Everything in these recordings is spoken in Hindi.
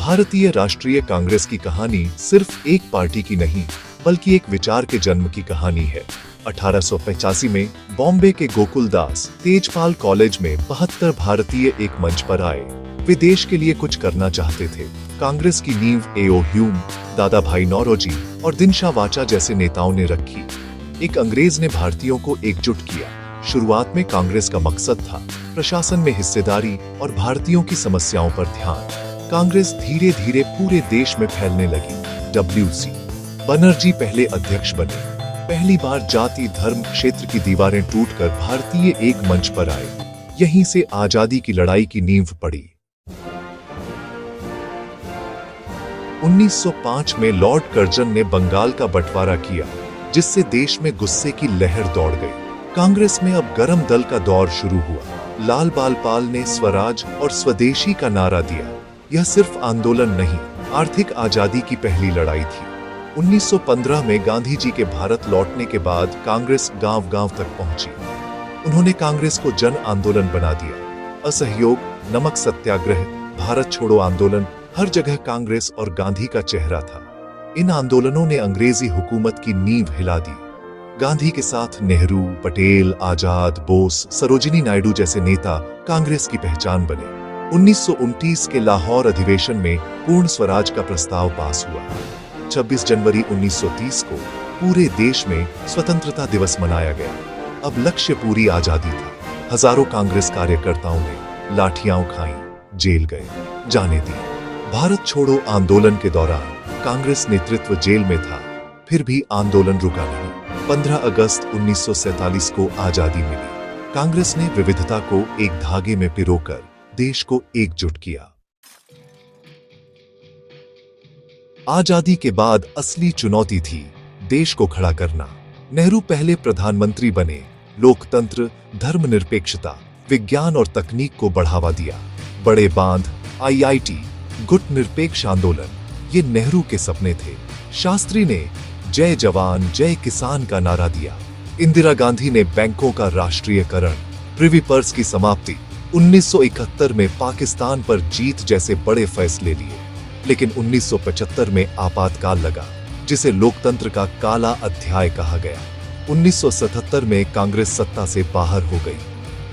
भारतीय राष्ट्रीय कांग्रेस की कहानी सिर्फ एक पार्टी की नहीं, बल्कि एक विचार के जन्म की कहानी है। 1885 में बॉम्बे के गोकुलदास तेजपाल कॉलेज में 72 भारतीय एक मंच पर आए। वे देश के लिए कुछ करना चाहते थे। कांग्रेस की नींव ए.ओ. ह्यूम, दादा भाई नौरोजी और दिनशा वाचा जैसे नेताओं ने रखी। एक अंग्रेज ने भारतीयों को एकजुट किया। शुरुआत में कांग्रेस का मकसद था प्रशासन में हिस्सेदारी और भारतीयों की समस्याओं पर ध्यान। कांग्रेस धीरे धीरे पूरे देश में फैलने लगी। W.C. बनर्जी पहले अध्यक्ष बने। पहली बार जाति धर्म क्षेत्र की दीवारें टूटकर भारतीय एक मंच पर आए। यहीं से आजादी की लड़ाई की नींव पड़ी। 1905 में लॉर्ड कर्जन ने बंगाल का बंटवारा किया, जिससे देश में गुस्से की लहर दौड़ गई। कांग्रेस में अब गरम दल का दौर शुरू हुआ। लाल बालपाल ने स्वराज और स्वदेशी का नारा दिया। यह सिर्फ आंदोलन नहीं, आर्थिक आजादी की पहली लड़ाई थी। 1915 में गांधी जी के भारत लौटने के बाद कांग्रेस गांव-गांव तक पहुंची। उन्होंने कांग्रेस को जन आंदोलन बना दिया। असहयोग, नमक सत्याग्रह, भारत छोड़ो आंदोलन, हर जगह कांग्रेस और गांधी का चेहरा था। इन आंदोलनों ने अंग्रेजी हुकूमत की नींव हिला दी। गांधी के साथ नेहरू, पटेल, आजाद, बोस, सरोजिनी नायडू जैसे नेता कांग्रेस की पहचान बने। 1929 के लाहौर अधिवेशन में पूर्ण स्वराज का प्रस्ताव पास हुआ। 26 जनवरी 1930 को पूरे देश में स्वतंत्रता दिवस मनाया गया। अब लक्ष्य पूरी आजादी था। हजारों कांग्रेस कार्यकर्ताओं ने लाठियां खाई, जेल गए, जाने दी। भारत छोड़ो आंदोलन के दौरान कांग्रेस नेतृत्व जेल में था, फिर भी आंदोलन रुका नहीं। 15 अगस्त 1947 को आजादी मिली। कांग्रेस ने विविधता को एक धागे में पिरोकर देश को एकजुट किया। आजादी के बाद असली चुनौती थी देश को खड़ा करना। नेहरू पहले प्रधानमंत्री बने। लोकतंत्र, धर्मनिरपेक्षता, विज्ञान और तकनीक को बढ़ावा दिया। बड़े बांध, IIT, गुट निरपेक्ष आंदोलन, ये नेहरू के सपने थे। शास्त्री ने जय जवान जय किसान का नारा दिया। इंदिरा गांधी ने बैंकों का राष्ट्रीयकरण, प्रिवी पर्स की समाप्ति, 1971 में पाकिस्तान पर जीत जैसे बड़े फैसले लिए। लेकिन 1975 में आपातकाल लगा, जिसे लोकतंत्र का काला अध्याय कहा गया। 1977 में कांग्रेस सत्ता से बाहर हो गई।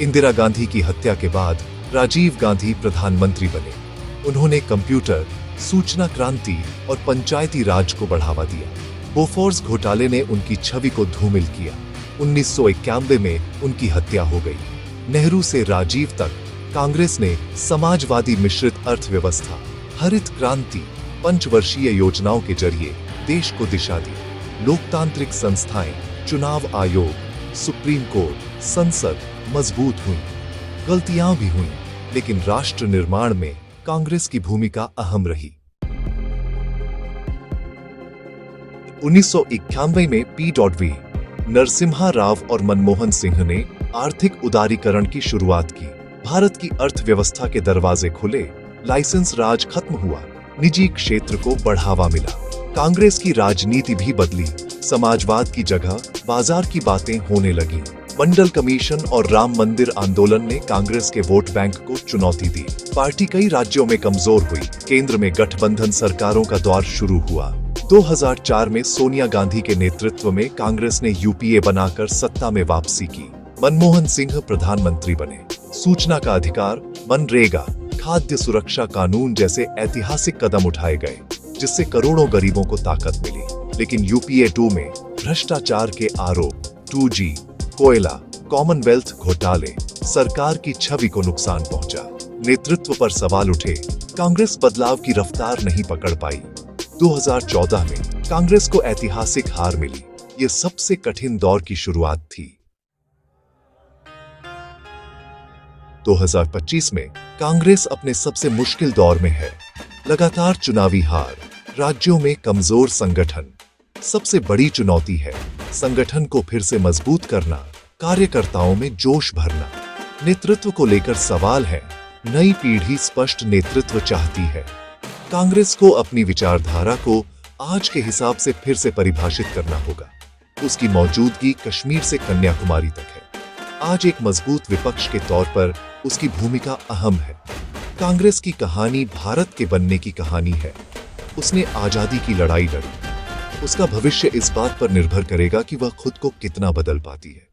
इंदिरा गांधी की हत्या के बाद राजीव गांधी प्रधानमंत्री बने। उन्होंने कंप्यूटर, सूचना क्रांति और पंचायती राज को बढ़ावा दिया। बोफोर्स घोटाले ने उनकी छवि को धूमिल किया। 1991 में उनकी हत्या हो गई। नेहरू से राजीव तक कांग्रेस ने समाजवादी मिश्रित अर्थव्यवस्था, हरित क्रांति, पंचवर्षीय योजनाओं के जरिए देश को दिशा दी। लोकतांत्रिक संस्थाएं, चुनाव आयोग, सुप्रीम कोर्ट, संसद मजबूत हुई। गलतियां भी हुई, लेकिन राष्ट्र निर्माण में कांग्रेस की भूमिका अहम रही। 1991 में P.V. नरसिम्हा राव और मनमोहन सिंह ने आर्थिक उदारीकरण की शुरुआत की। भारत की अर्थव्यवस्था के दरवाजे खुले, लाइसेंस राज खत्म हुआ, निजी क्षेत्र को बढ़ावा मिला। कांग्रेस की राजनीति भी बदली। समाजवाद की जगह बाजार की बातें होने लगी। मंडल कमीशन और राम मंदिर आंदोलन ने कांग्रेस के वोट बैंक को चुनौती दी। पार्टी कई राज्यों में कमजोर हुई। केंद्र में गठबंधन सरकारों का दौर शुरू हुआ। 2004 में सोनिया गांधी के नेतृत्व में कांग्रेस ने UPA बनाकर सत्ता में वापसी की। मनमोहन सिंह प्रधानमंत्री बने। सूचना का अधिकार, मनरेगा, खाद्य सुरक्षा कानून जैसे ऐतिहासिक कदम उठाए गए, जिससे करोड़ों गरीबों को ताकत मिली। लेकिन UPA 2 में भ्रष्टाचार के आरोप, 2G, कोयला, कॉमनवेल्थ घोटाले, सरकार की छवि को नुकसान पहुंचा। नेतृत्व पर सवाल उठे। कांग्रेस बदलाव की रफ्तार नहीं पकड़ पाई। 2014 में कांग्रेस को ऐतिहासिक हार मिली। ये सबसे कठिन दौर की शुरुआत थी। 2025 में कांग्रेस अपने सबसे मुश्किल दौर में है। लगातार चुनावी हार, राज्यों में कमजोर संगठन। सबसे बड़ी चुनौती है संगठन को फिर से मजबूत करना, कार्यकर्ताओं में जोश भरना। नेतृत्व को लेकर सवाल है। नई पीढ़ी स्पष्ट नेतृत्व चाहती है। कांग्रेस को अपनी विचारधारा को आज के हिसाब से फिर से परिभाषित करना होगा। उसकी मौजूदगी कश्मीर से कन्याकुमारी तक है। आज एक मजबूत विपक्ष के तौर पर उसकी भूमिका अहम है। कांग्रेस की कहानी भारत के बनने की कहानी है। उसने आजादी की लड़ाई लड़ी। उसका भविष्य इस बात पर निर्भर करेगा कि वह खुद को कितना बदल पाती है।